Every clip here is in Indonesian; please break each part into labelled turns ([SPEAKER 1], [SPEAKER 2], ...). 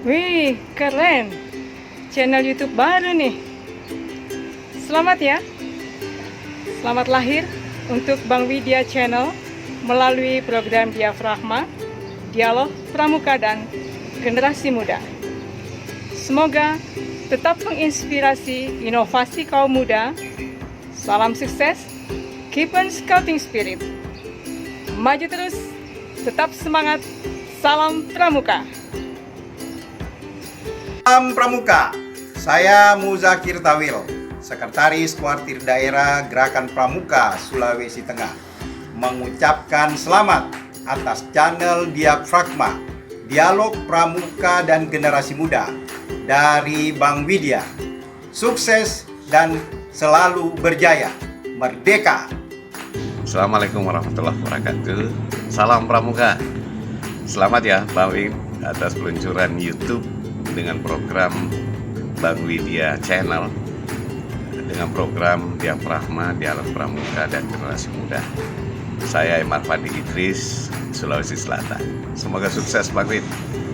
[SPEAKER 1] Wih, keren. Channel YouTube baru nih. Selamat ya. Selamat lahir untuk Bang Widya Channel melalui program Diafragma, Dialog Pramuka dan Generasi Muda. Semoga tetap menginspirasi inovasi kaum muda. Salam sukses, keep on scouting spirit. Maju terus, tetap semangat. Salam Pramuka.
[SPEAKER 2] Salam Pramuka, saya Muzakir Tawil, Sekretaris Kuartir Daerah Gerakan Pramuka Sulawesi Tengah, mengucapkan selamat atas channel Diafragma, Dialog Pramuka dan Generasi Muda dari Bang Widya. Sukses dan selalu berjaya, merdeka!
[SPEAKER 3] Assalamualaikum warahmatullahi wabarakatuh. Salam Pramuka. Selamat ya Bang Wid atas peluncuran YouTube dengan program Bang Widya Channel, dengan program Diafragma, Dialog Pramuka dan Generasi Muda. Saya Imar Fandi Idris, Sulawesi Selatan. Semoga sukses Bang Wid.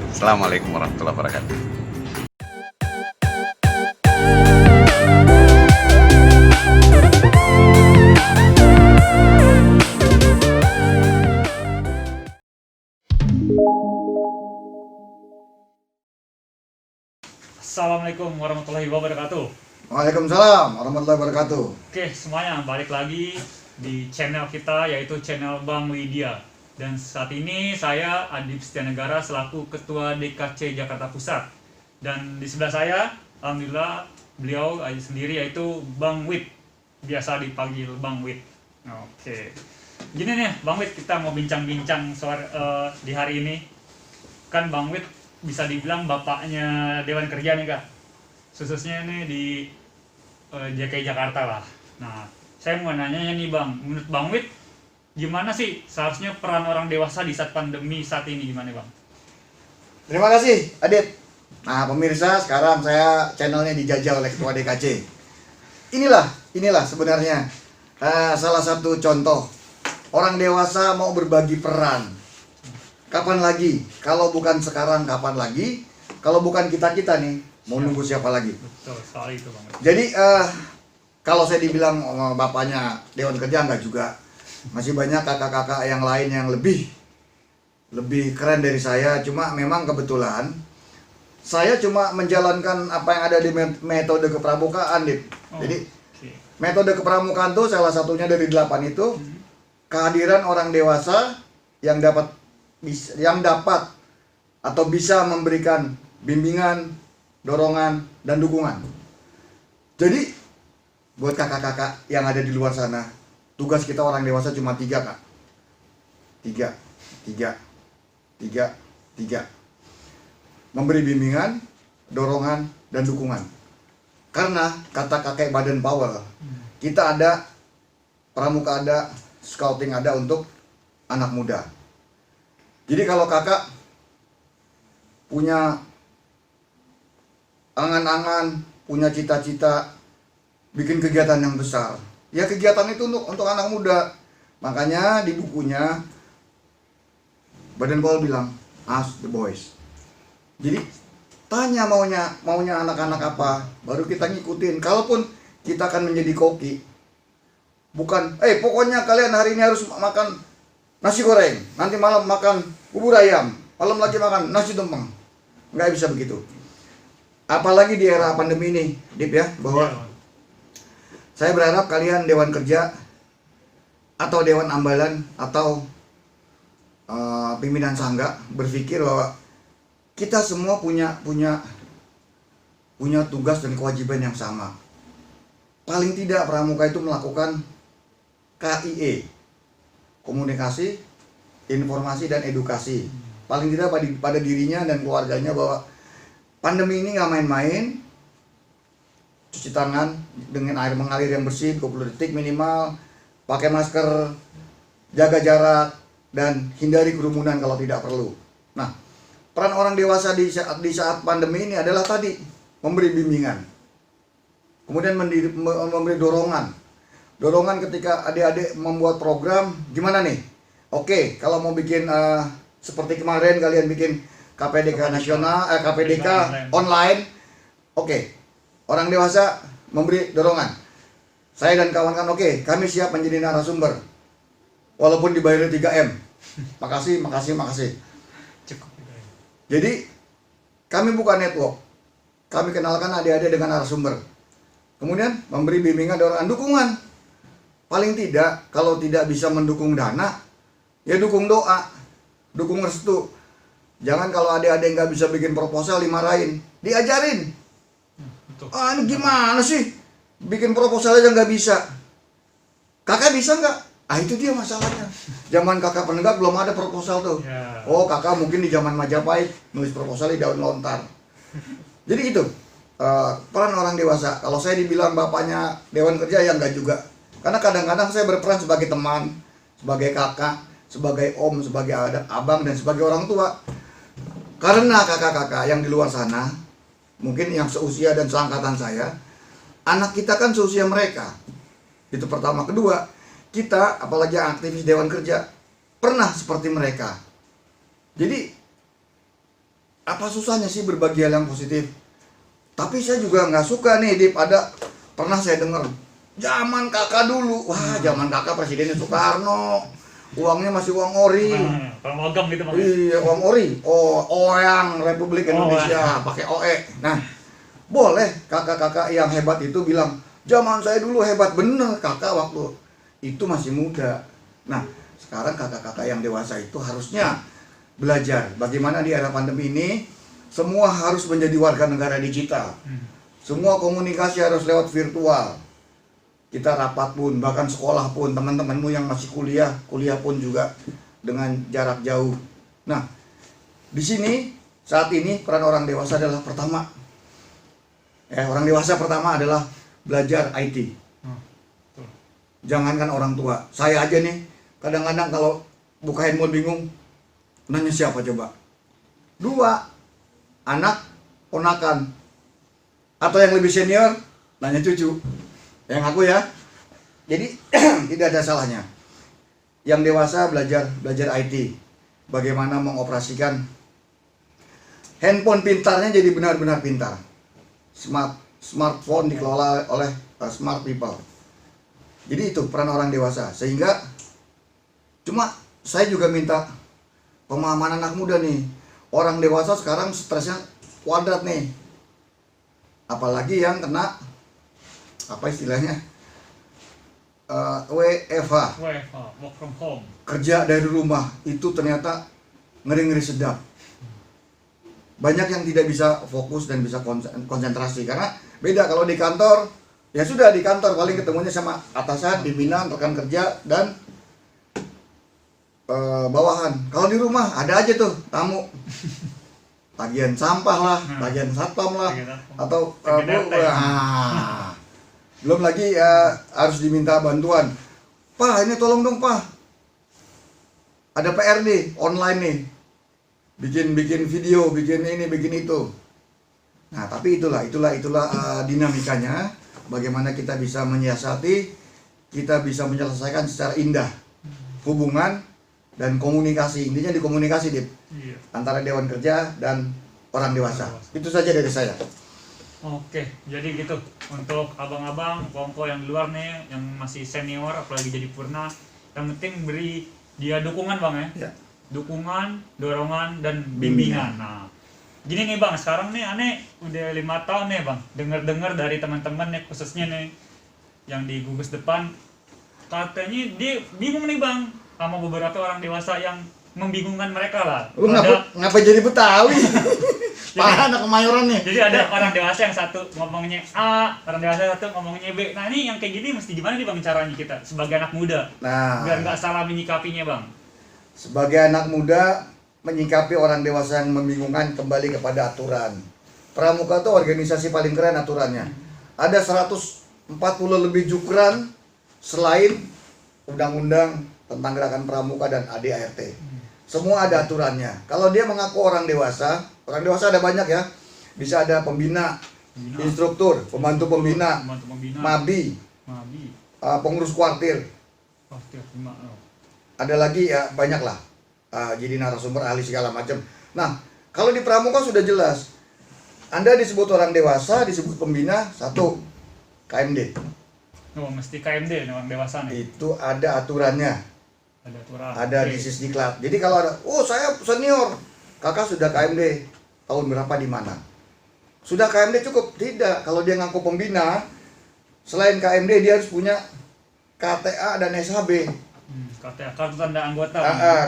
[SPEAKER 3] Assalamualaikum warahmatullahi wabarakatuh.
[SPEAKER 4] Assalamualaikum warahmatullahi wabarakatuh.
[SPEAKER 5] Waalaikumsalam warahmatullahi wabarakatuh.
[SPEAKER 4] Oke semuanya, balik lagi di channel kita, yaitu channel Bang Widya. Dan saat ini saya Adib Setianegara selaku Ketua DKC Jakarta Pusat. Dan di sebelah saya, alhamdulillah beliau sendiri yaitu Bang Wid, biasa dipanggil Bang Wid. Oke, gini nih Bang Wid, kita mau bincang-bincang di hari ini. Kan Bang Wid bisa dibilang bapaknya Dewan Kerja nih Kak, khususnya nih di DKI Jakarta lah. Nah, saya mau nanya nih Bang, menurut Bang Wid gimana sih seharusnya peran orang dewasa di saat pandemi saat ini, gimana Bang?
[SPEAKER 5] Terima kasih Adit. Nah pemirsa, sekarang saya channelnya dijajah oleh Ketua DKC. Inilah sebenarnya salah satu contoh orang dewasa mau berbagi peran. Kapan lagi? Kalau bukan sekarang, kapan lagi? Kalau bukan kita-kita nih, mau nunggu siapa lagi?
[SPEAKER 4] Betul, soal itu Bang.
[SPEAKER 5] Jadi, kalau saya dibilang bapaknya Dewan Kerja, enggak juga. Masih banyak kakak-kakak yang lain yang lebih keren dari saya. Cuma memang kebetulan, saya cuma menjalankan apa yang ada di metode kepramukaan, Dit. Jadi, metode kepramukaan tuh salah satunya dari 8 itu, kehadiran orang dewasa yang dapat atau bisa memberikan bimbingan, dorongan, dan dukungan. Jadi buat kakak-kakak yang ada di luar sana, tugas kita orang dewasa cuma 3 Kak. 3. Memberi bimbingan, dorongan, dan dukungan. Karena kata kakek Baden Powell, kita ada, pramuka ada, scouting ada untuk anak muda. Jadi kalau kakak punya angan-angan, punya cita-cita bikin kegiatan yang besar, ya kegiatan itu untuk anak muda. Makanya di bukunya Baden Powell bilang ask the boys. Jadi tanya maunya anak-anak apa, baru kita ngikutin. Kalaupun kita akan menjadi koki, bukan pokoknya kalian hari ini harus makan nasi goreng, nanti malam makan bubur ayam, malam lagi makan nasi tumpeng. Nggak bisa begitu. Apalagi di era pandemi ini, Dip ya, bahwa saya berharap kalian Dewan Kerja atau Dewan Ambalan atau pimpinan sangga berpikir bahwa kita semua punya tugas dan kewajiban yang sama. Paling tidak pramuka itu melakukan KIE, komunikasi, informasi, dan edukasi. Paling tidak pada dirinya dan keluarganya bahwa pandemi ini nggak main-main. Cuci tangan dengan air mengalir yang bersih 20 detik minimal, pakai masker, jaga jarak, dan hindari kerumunan kalau tidak perlu. Nah, peran orang dewasa di saat pandemi ini adalah tadi, memberi bimbingan, kemudian memberi dorongan. Dorongan ketika adik-adik membuat program, gimana nih? Oke, kalau mau bikin seperti kemarin kalian bikin KPDK nasional, KPDK
[SPEAKER 4] online.
[SPEAKER 5] online. Oke, orang dewasa memberi dorongan. Saya dan kawan-kawan, oke, kami siap menjadi narasumber. Walaupun dibayar 3M. Makasih.
[SPEAKER 4] Cukup gitu ya.
[SPEAKER 5] Jadi, kami bukan network. Kami kenalkan adik-adik dengan narasumber. Kemudian memberi bimbingan, dorongan, dukungan. Paling tidak, kalau tidak bisa mendukung dana, ya dukung doa, dukung restu. Jangan kalau adik-adik nggak bisa bikin proposal dimarahin, diajarin.
[SPEAKER 4] Betul.
[SPEAKER 5] Ah, ini gimana sih? Bikin proposal aja nggak bisa. Kakak bisa nggak? Ah, itu dia masalahnya. Zaman kakak penegak belum ada proposal tuh.
[SPEAKER 4] Ya.
[SPEAKER 5] Oh, kakak mungkin di zaman Majapahit nulis proposal di daun lontar. Jadi gitu, peran orang dewasa. Kalau saya dibilang bapaknya Dewan Kerja, ya enggak juga. Karena kadang-kadang saya berperan sebagai teman, sebagai kakak, sebagai om, sebagai abang, dan sebagai orang tua. Karena kakak-kakak yang di luar sana, mungkin yang seusia dan seangkatan saya, anak kita kan seusia mereka. Itu pertama. Kedua, kita, apalagi yang aktivis Dewan Kerja, pernah seperti mereka. Jadi, apa susahnya sih berbagi hal yang positif? Tapi saya juga nggak suka nih, Dip, pernah saya dengar, zaman kakak dulu, wah zaman kakak Presidennya Soekarno, uangnya masih uang ori.
[SPEAKER 4] Kalau logam gitu Bang.
[SPEAKER 5] Iya, uang ori. Oyang Republik Indonesia, pakai OE. Nah, boleh kakak-kakak yang hebat itu bilang, zaman saya dulu hebat, bener kakak waktu itu masih muda. Nah, sekarang kakak-kakak yang dewasa itu harusnya belajar bagaimana di era pandemi ini semua harus menjadi warga negara digital. Semua komunikasi harus lewat virtual. Kita rapat pun, bahkan sekolah pun, teman-temanmu yang masih kuliah pun juga dengan jarak jauh. Nah, di sini saat ini peran orang dewasa adalah pertama. Orang dewasa pertama adalah belajar IT.
[SPEAKER 4] Betul.
[SPEAKER 5] Jangankan orang tua, saya aja nih kadang-kadang kalau buka handphone bingung, nanya siapa coba? Dua, anak, ponakan, atau yang lebih senior, nanya cucu. Yang aku ya. Jadi tidak ada salahnya. Yang dewasa belajar IT. Bagaimana mengoperasikan handphone pintarnya jadi benar-benar pintar. Smartphone dikelola oleh smart people. Jadi itu peran orang dewasa. Sehingga cuma saya juga minta pemahaman anak muda nih. Orang dewasa sekarang stresnya kuadrat nih. Apalagi yang kena apa istilahnya, WFH,
[SPEAKER 4] work from home.
[SPEAKER 5] kerja dari rumah, itu ternyata ngeri-ngeri sedap. Banyak yang tidak bisa fokus dan bisa konsentrasi. Karena beda kalau di kantor, ya sudah di kantor paling ketemunya sama atasan, pimpinan, rekan kerja, dan bawahan. Kalau di rumah ada aja tuh tamu, bagian sampah lah, bagian satpam lah, atau belum lagi harus diminta bantuan. Pak, ini tolong dong Pak, ada PR nih, online nih, bikin video, bikin ini, bikin itu. Nah, tapi itulah dinamikanya. Bagaimana kita bisa menyiasati, kita bisa menyelesaikan secara indah hubungan dan komunikasi. Intinya di komunikasi, Dip, antara Dewan Kerja dan orang dewasa. Itu saja dari saya.
[SPEAKER 4] Oke, jadi gitu untuk abang-abang, kongko yang di luar nih, yang masih senior, apalagi jadi purna, yang penting beri dia dukungan Bang ya.
[SPEAKER 5] Ya.
[SPEAKER 4] Dukungan, dorongan, dan bimbingan. Nah, gini nih Bang, sekarang nih aneh udah 5 tahun nih Bang, dengar dari teman-teman nih, khususnya nih yang di gugus depan, katanya dia bingung nih Bang sama beberapa orang dewasa yang membingungkan mereka lah.
[SPEAKER 5] Lu ngapa jadi Betawi? Pak, anak Kemayoran nih.
[SPEAKER 4] Jadi ada orang dewasa yang satu ngomongnya A, orang dewasa satu ngomongnya B. Nah ini yang kayak gini mesti gimana nih Bang caranya kita sebagai anak muda?
[SPEAKER 5] Nah,
[SPEAKER 4] Biar nggak salah menyikapinya Bang.
[SPEAKER 5] sebagai anak muda menyikapi orang dewasa yang membingungkan, kembali kepada aturan. Pramuka itu organisasi paling keren aturannya. Ada 140 lebih jukran selain undang-undang tentang gerakan pramuka dan ADART. Semua ada aturannya. Kalau dia mengaku orang dewasa ada banyak ya. Bisa ada pembina, instruktur, pembantu pembina, mabi, pengurus kuartir. Ada lagi ya, banyak lah. Jadi narasumber ahli segala macam. Nah, Kalau di pramuka sudah jelas. Anda disebut orang dewasa, disebut pembina, satu, KMD.
[SPEAKER 4] Oh, mesti KMD nih, orang dewasa nih.
[SPEAKER 5] Itu ada aturannya,
[SPEAKER 4] Ada aturan.
[SPEAKER 5] ada
[SPEAKER 4] Oke.
[SPEAKER 5] di Sisdiklat. Jadi kalau ada, oh saya senior, kakak sudah KMD, tahun berapa di mana? Sudah KMD cukup? Tidak. Kalau dia ngaku pembina, selain KMD dia harus punya KTA dan SHB.
[SPEAKER 4] KTA, kartu tanda anggota.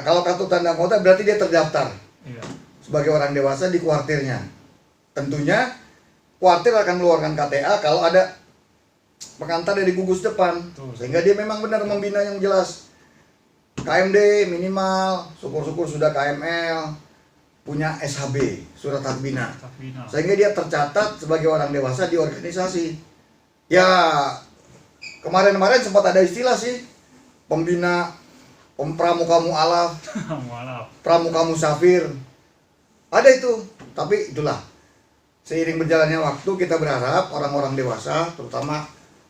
[SPEAKER 5] Kalau kartu tanda anggota berarti dia terdaftar
[SPEAKER 4] Iya.
[SPEAKER 5] sebagai orang dewasa di kuartirnya. Tentunya kuartir akan mengeluarkan KTA kalau ada pengantar dari gugus depan.
[SPEAKER 4] Betul.
[SPEAKER 5] Sehingga dia memang benar membina yang jelas. KMD minimal, syukur-syukur sudah KML, punya SHB, surat hak bina.
[SPEAKER 4] Takbina.
[SPEAKER 5] Sehingga dia tercatat sebagai orang dewasa di organisasi. Ya, kemarin-kemarin sempat ada istilah sih, pembina pramuka mu'alaf,
[SPEAKER 4] Mualaf.
[SPEAKER 5] pramuka musafir. Ada itu, tapi itulah. Seiring berjalannya waktu kita berharap orang-orang dewasa, terutama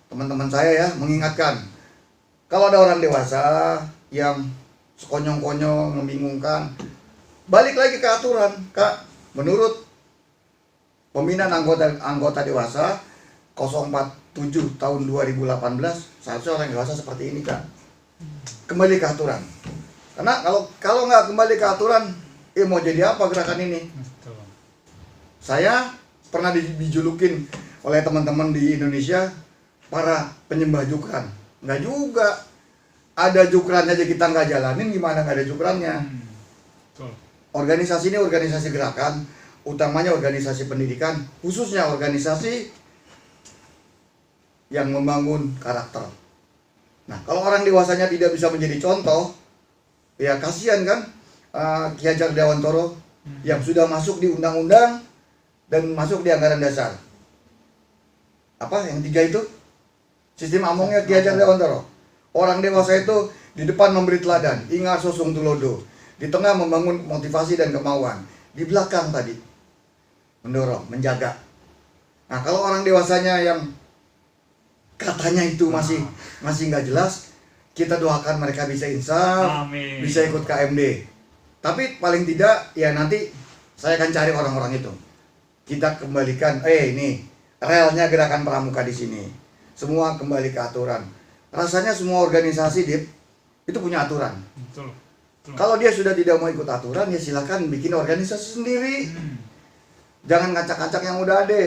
[SPEAKER 5] teman-teman saya ya, mengingatkan. Kalau ada orang dewasa yang sekonyong-konyong, membingungkan, balik lagi ke aturan, Kak. Menurut pembinaan anggota dewasa 047 tahun 2018, seharusnya orang dewasa seperti ini, Kak. Kembali ke aturan. Karena kalau nggak kembali ke aturan, mau jadi apa gerakan ini?
[SPEAKER 4] Betul.
[SPEAKER 5] Saya pernah dijulukin oleh teman-teman di Indonesia para penyembah jukran. Nggak juga. Ada jukrannya aja kita nggak jalanin, gimana nggak ada jukrannya?
[SPEAKER 4] Betul.
[SPEAKER 5] Organisasi ini organisasi gerakan, utamanya organisasi pendidikan, khususnya organisasi yang membangun karakter. Nah, kalau orang dewasanya tidak bisa menjadi contoh, ya kasihan kan Ki Hajar Dewantoro yang sudah masuk di undang-undang dan masuk di anggaran dasar. Apa yang tiga itu? Sistem amongnya Ki Hajar Dewantoro. Orang dewasa itu di depan memberi teladan, ingar sosung tulodo. Di tengah membangun motivasi dan kemauan. Di belakang tadi mendorong, menjaga. Nah, kalau orang dewasanya yang katanya itu masih nggak jelas, kita doakan mereka bisa insaf,
[SPEAKER 4] Amin.
[SPEAKER 5] bisa ikut KMD. Tapi paling tidak ya nanti saya akan cari orang-orang itu. Kita kembalikan, ini relnya gerakan pramuka di sini. Semua kembali ke aturan. Rasanya semua organisasi itu punya aturan.
[SPEAKER 4] Betul. Betul.
[SPEAKER 5] Kalau dia sudah tidak mau ikut aturan, ya silakan bikin organisasi sendiri. Jangan ngacak-ngacak yang udah ada.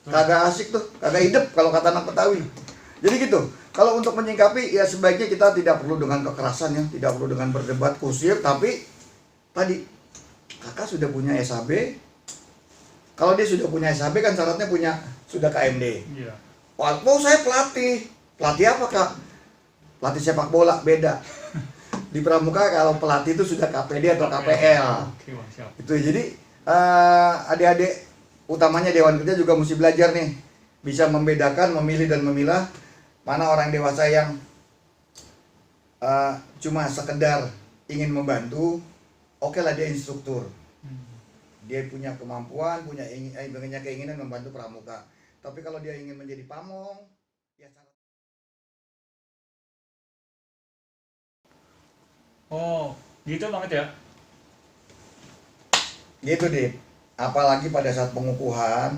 [SPEAKER 5] Kagak asik tuh, kagak hidup kalau kata anak Betawi. Jadi gitu. Kalau untuk menyingkapi, ya sebaiknya kita tidak perlu dengan kekerasan ya, tidak perlu dengan berdebat kusir, tapi tadi kakak sudah punya SHB. Kalau dia sudah punya SHB kan syaratnya sudah KMD.
[SPEAKER 4] Iya.
[SPEAKER 5] Wah, saya pelatih. Pelatih apa, Kak? Pelatih sepak bola, beda. Di pramuka kalau pelatih itu sudah KPD atau KPL.
[SPEAKER 4] Oke, wah, siap.
[SPEAKER 5] Itu jadi adik-adik utamanya Dewan Kerja juga mesti belajar nih, bisa membedakan, memilih dan memilah mana orang dewasa yang cuma sekedar ingin membantu. Oke lah, dia instruktur, dia punya kemampuan, punya keinginan membantu pramuka. Tapi kalau dia ingin menjadi pamong, ya
[SPEAKER 4] Oh, gitu banget ya.
[SPEAKER 5] gitu deh. Apalagi pada saat pengukuhan,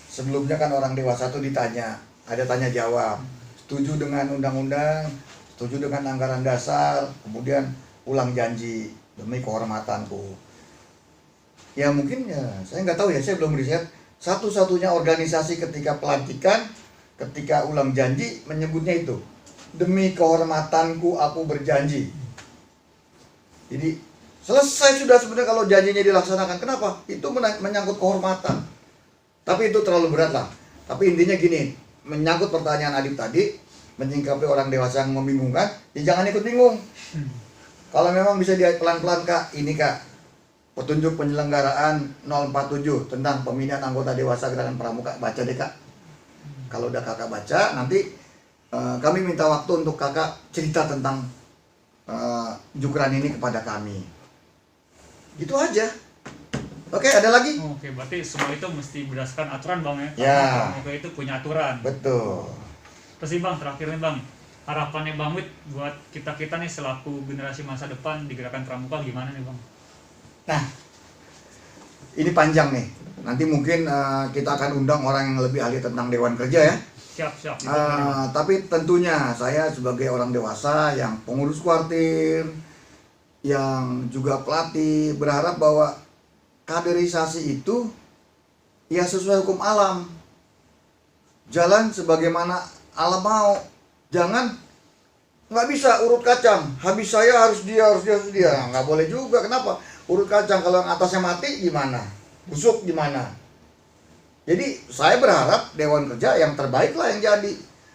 [SPEAKER 5] sebelumnya kan orang dewasa tuh ditanya, ada tanya jawab, setuju dengan undang-undang, setuju dengan anggaran dasar, kemudian ulang janji demi kehormatanku. Ya mungkin ya, saya nggak tahu ya, saya belum riset. Satu-satunya organisasi ketika pelantikan, ketika ulang janji menyebutnya itu, demi kehormatanku aku berjanji. Jadi selesai sudah sebenarnya kalau janjinya dilaksanakan. Kenapa? Itu menyangkut kehormatan. Tapi itu terlalu berat lah. Tapi intinya gini, menyangkut pertanyaan Adib tadi, menyingkapi orang dewasa yang membingungkan, ya jangan ikut bingung. Kalau memang bisa dia pelan-pelan, Kak, ini Kak, petunjuk penyelenggaraan 047 tentang pemilihan anggota dewasa gerakan pramuka, baca deh Kak. Kalau udah Kakak baca, nanti kami minta waktu untuk Kakak cerita tentang jukran ini kepada kami. Gitu aja. Oke, ada lagi?
[SPEAKER 4] Oke, berarti semua itu mesti berdasarkan aturan Bang ya.
[SPEAKER 5] Ya.
[SPEAKER 4] Karena pramuka itu punya aturan.
[SPEAKER 5] Betul.
[SPEAKER 4] Terus nih Bang, terakhir nih Bang, harapannya Bang Wid buat kita-kita nih selaku generasi masa depan di gerakan pramuka gimana nih Bang?
[SPEAKER 5] Nah, ini panjang nih. Nanti mungkin kita akan undang orang yang lebih ahli tentang Dewan Kerja ya.
[SPEAKER 4] Siap.
[SPEAKER 5] Tapi tentunya saya sebagai orang dewasa yang pengurus kuartir, yang juga pelatih, berharap bahwa kaderisasi itu ya sesuai hukum alam. Jalan sebagaimana alam mau. Jangan nggak bisa urut kacang, habis saya harus dia. Nggak boleh juga. Kenapa? Urut kacang, kalau yang atasnya mati gimana? Busuk gimana? Jadi saya berharap Dewan Kerja yang terbaik lah yang jadi.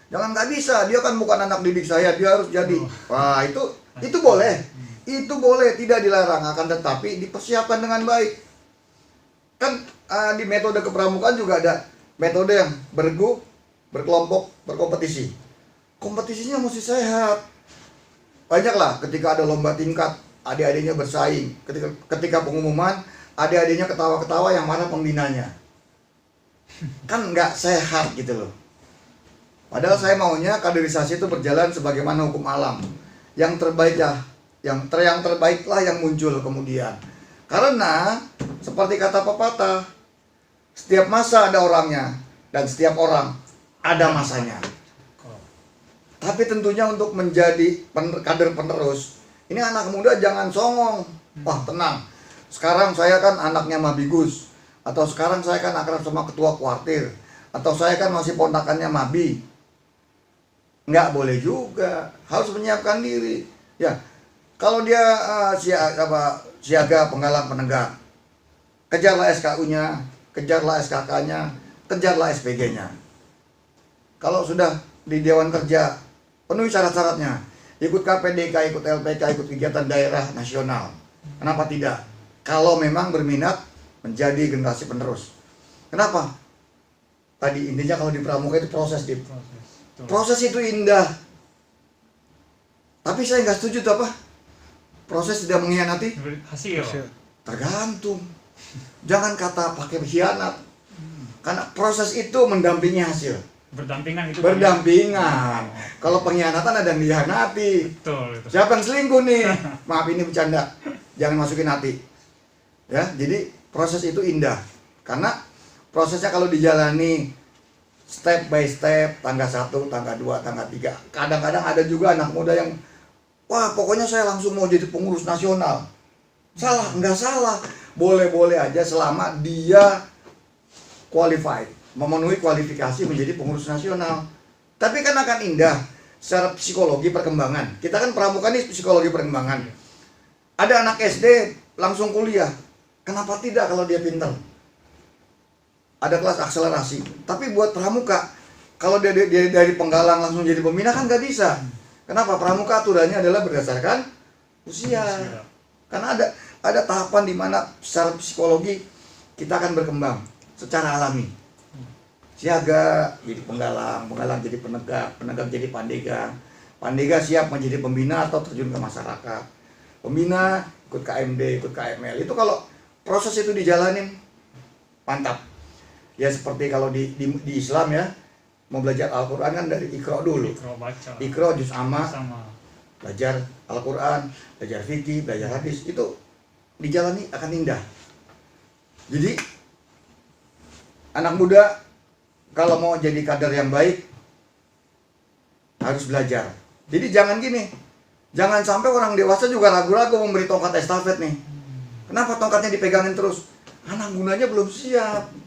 [SPEAKER 5] Jangan nggak bisa, dia kan bukan anak didik saya, dia harus jadi. Wah itu boleh. Itu boleh, tidak dilarang, akan tetapi dipersiapkan dengan baik. Kan di metode kepramukaan juga ada metode yang bergu, berkelompok, berkompetisi. Kompetisinya mesti sehat. Banyaklah ketika ada lomba tingkat, adik-adiknya bersaing. Ketika pengumuman, adik-adiknya ketawa-ketawa, yang mana pembinanya. Kan nggak sehat gitu loh. Padahal saya maunya kaderisasi itu berjalan sebagaimana hukum alam. Yang terbaik ya, yang terbaiklah yang muncul kemudian. Karena seperti kata pepatah, setiap masa ada orangnya dan setiap orang ada masanya. Tapi tentunya untuk menjadi kader penerus, ini anak muda jangan songong. Wah tenang, sekarang saya kan anaknya Mabigus, atau sekarang saya kan akrab sama ketua kuartir, atau saya kan masih ponakannya Mabi. Nggak boleh juga, harus menyiapkan diri. Ya, kalau dia siaga penggalang penegak, kejarlah SKU-nya, kejarlah SKK-nya, kejarlah SPG-nya. Kalau sudah di Dewan Kerja, penuhi syarat-syaratnya, ikut KPDK, ikut LPK, ikut kegiatan daerah nasional. Kenapa tidak? Kalau memang berminat menjadi generasi penerus. Kenapa? Tadi intinya kalau di pramuka itu proses. Proses itu indah. Tapi saya nggak setuju tuh apa? Proses tidak mengkhianati
[SPEAKER 4] Hasil.
[SPEAKER 5] Tergantung. Jangan kata pakai khianat. Karena proses itu mendampingi hasil.
[SPEAKER 4] Berdampingan itu.
[SPEAKER 5] Berdampingan. Kalau pengkhianatan ada yang dikhianati.
[SPEAKER 4] Betul.
[SPEAKER 5] Siapa yang selingkuh nih? Maaf ini bercanda. Jangan masukin hati. Ya, jadi proses itu indah. Karena prosesnya kalau dijalani step by step, tangga 1, tangga 2, tangga 3. Kadang-kadang ada juga anak muda yang wah, pokoknya saya langsung mau jadi pengurus nasional. Salah, enggak salah. Boleh-boleh aja selama dia qualified, memenuhi kualifikasi menjadi pengurus nasional. Tapi kan akan indah secara psikologi perkembangan. Kita kan pramuka ini psikologi perkembangan. Ada anak SD langsung kuliah. Kenapa tidak kalau dia pintar? Ada kelas akselerasi. Tapi buat pramuka, kalau dia dari penggalang langsung jadi pembina kan nggak bisa. Kenapa? Pramuka aturannya adalah berdasarkan usia. Karena ada tahapan di mana secara psikologi kita akan berkembang secara alami. Siaga jadi penggalang, penggalang jadi penegak, penegak jadi pandega, pandega siap menjadi pembina atau terjun ke masyarakat. Pembina ikut KMD, ikut KML. Itu kalau proses itu dijalanin mantap. Ya seperti kalau di Islam ya, mau belajar Al-Quran kan dari Iqra dulu. Iqra juz amma, belajar Al-Quran, belajar fikih, belajar hadis, itu dijalani akan indah. Jadi anak muda kalau mau jadi kader yang baik harus belajar. Jadi jangan gini, jangan sampai orang dewasa juga ragu-ragu memberi tongkat estafet nih. Kenapa tongkatnya dipegangin terus? Anak mudanya belum siap.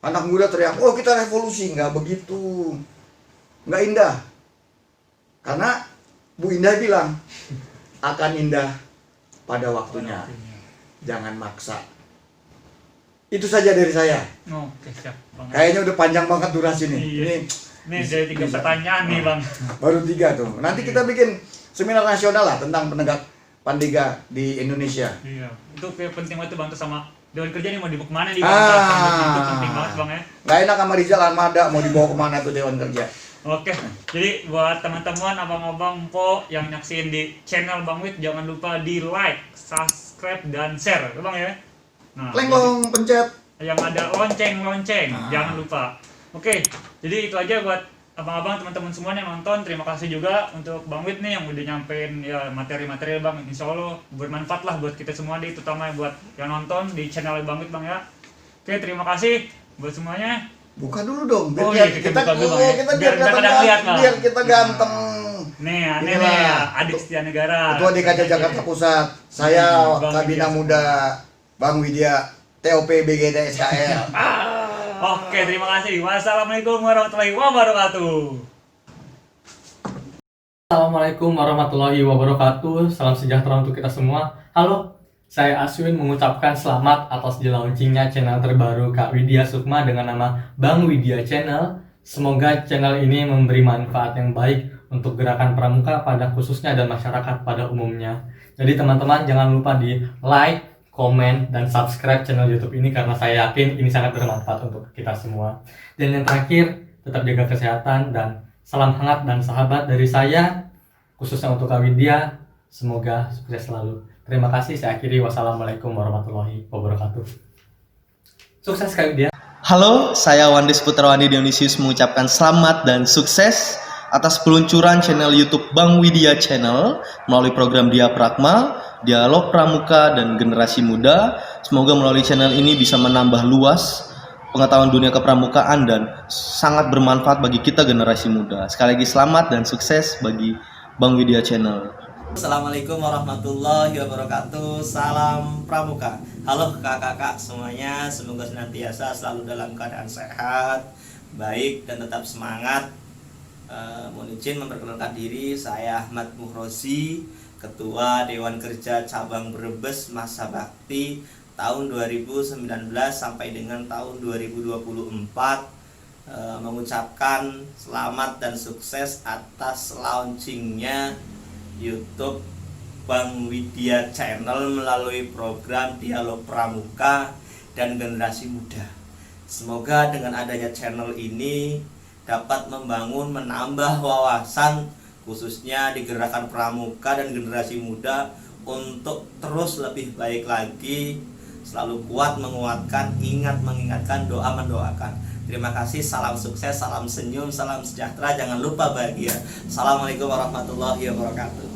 [SPEAKER 5] Anak muda teriak, oh kita revolusi. Nggak begitu. Nggak indah. Karena Bu Indah bilang, akan indah pada waktunya. Jangan maksa. Itu saja dari saya.
[SPEAKER 4] Oke, siap. Bang.
[SPEAKER 5] Kayaknya udah panjang banget durasi nih.
[SPEAKER 4] Iya. Ini dari 3 pertanyaan nih Bang.
[SPEAKER 5] Baru 3 tuh. Nanti kita bikin seminar nasional lah tentang penegak pandega di Indonesia.
[SPEAKER 4] Iya. Itu kayak penting banget tuh Bang, tuh sama Dewan Kerja nih mau dibawa kemana nih Bang? Itu penting banget Bang ya.
[SPEAKER 5] Gak enak sama Rizal Armada mau dibawa kemana tuh Dewan Kerja.
[SPEAKER 4] Oke, jadi buat teman-teman, abang-abang, po yang nyaksiin di channel Bang Wid, jangan lupa di like, subscribe, dan share, ya Bang ya. Nah,
[SPEAKER 5] Kleng-klong pencet.
[SPEAKER 4] yang ada lonceng-lonceng, jangan lupa. Oke, jadi itu aja buat abang-abang, teman-teman semua yang nonton, terima kasih juga untuk Bang Wid nih yang udah nyampein ya materi-materi Bang. Insya Allah bermanfaat lah buat kita semua nih, terutama buat yang nonton di channel Bang Wid Bang ya. Oke, terima kasih buat semuanya.
[SPEAKER 5] Buka dulu dong, biar
[SPEAKER 4] Oh iya,
[SPEAKER 5] kita
[SPEAKER 4] buka dulu, Bang, ya.
[SPEAKER 5] kita
[SPEAKER 4] Biar
[SPEAKER 5] biar
[SPEAKER 4] pada lihat, Bang.
[SPEAKER 5] biar kita ganteng.
[SPEAKER 4] Nih, aneh
[SPEAKER 5] Inilah,
[SPEAKER 4] nih ya, Adik Setia Negara.
[SPEAKER 5] Ketua DKC Jakarta Pusat. Saya
[SPEAKER 4] Bang
[SPEAKER 5] Kabina
[SPEAKER 4] Widya.
[SPEAKER 5] Muda Bang Widya TOP BGD SKL.
[SPEAKER 4] Oke, terima kasih. Wassalamualaikum warahmatullahi wabarakatuh.
[SPEAKER 6] Assalamualaikum warahmatullahi wabarakatuh. Salam sejahtera untuk kita semua. Halo, saya Aswin mengucapkan selamat atas di-launchingnya channel terbaru Kak Widya Sukma dengan nama Bang Widya Channel. Semoga channel ini memberi manfaat yang baik untuk gerakan pramuka pada khususnya dan masyarakat pada umumnya. Jadi teman-teman jangan lupa di like, komen, dan subscribe channel YouTube ini karena saya yakin ini sangat bermanfaat untuk kita semua. Dan yang terakhir, tetap jaga kesehatan dan salam hangat dan sahabat dari saya, khususnya untuk Kak Widya. Semoga sukses selalu. Terima kasih, saya akhiri. Wassalamualaikum warahmatullahi wabarakatuh. Sukses Kak Widya.
[SPEAKER 7] Halo, saya Wandes Putrawandi Dionisius mengucapkan selamat dan sukses atas peluncuran channel YouTube Bang Widya Channel melalui program Dia Pragma, Dialog Pramuka dan Generasi Muda. Semoga melalui channel ini bisa menambah luas pengetahuan dunia kepramukaan dan sangat bermanfaat bagi kita generasi muda. Sekali lagi selamat dan sukses bagi Bang Widya Channel.
[SPEAKER 8] Assalamualaikum warahmatullahi wabarakatuh. Salam Pramuka. Halo kakak-kakak semuanya, semoga senantiasa selalu dalam keadaan sehat, baik dan tetap semangat. Mohon izin memperkenalkan diri, saya Ahmad Muhrozi, Ketua Dewan Kerja Cabang Brebes Masa Bakti tahun 2019 sampai dengan tahun 2024. Mengucapkan selamat dan sukses atas launchingnya YouTube Bang Widya Channel melalui program Dialog Pramuka dan Generasi Muda. Semoga dengan adanya channel ini dapat membangun, menambah wawasan khususnya di gerakan pramuka dan generasi muda untuk terus lebih baik lagi, selalu kuat menguatkan, ingat mengingatkan, doa mendoakan. Terima kasih, salam sukses, salam senyum, salam sejahtera, jangan lupa bahagia. Assalamualaikum warahmatullahi wabarakatuh.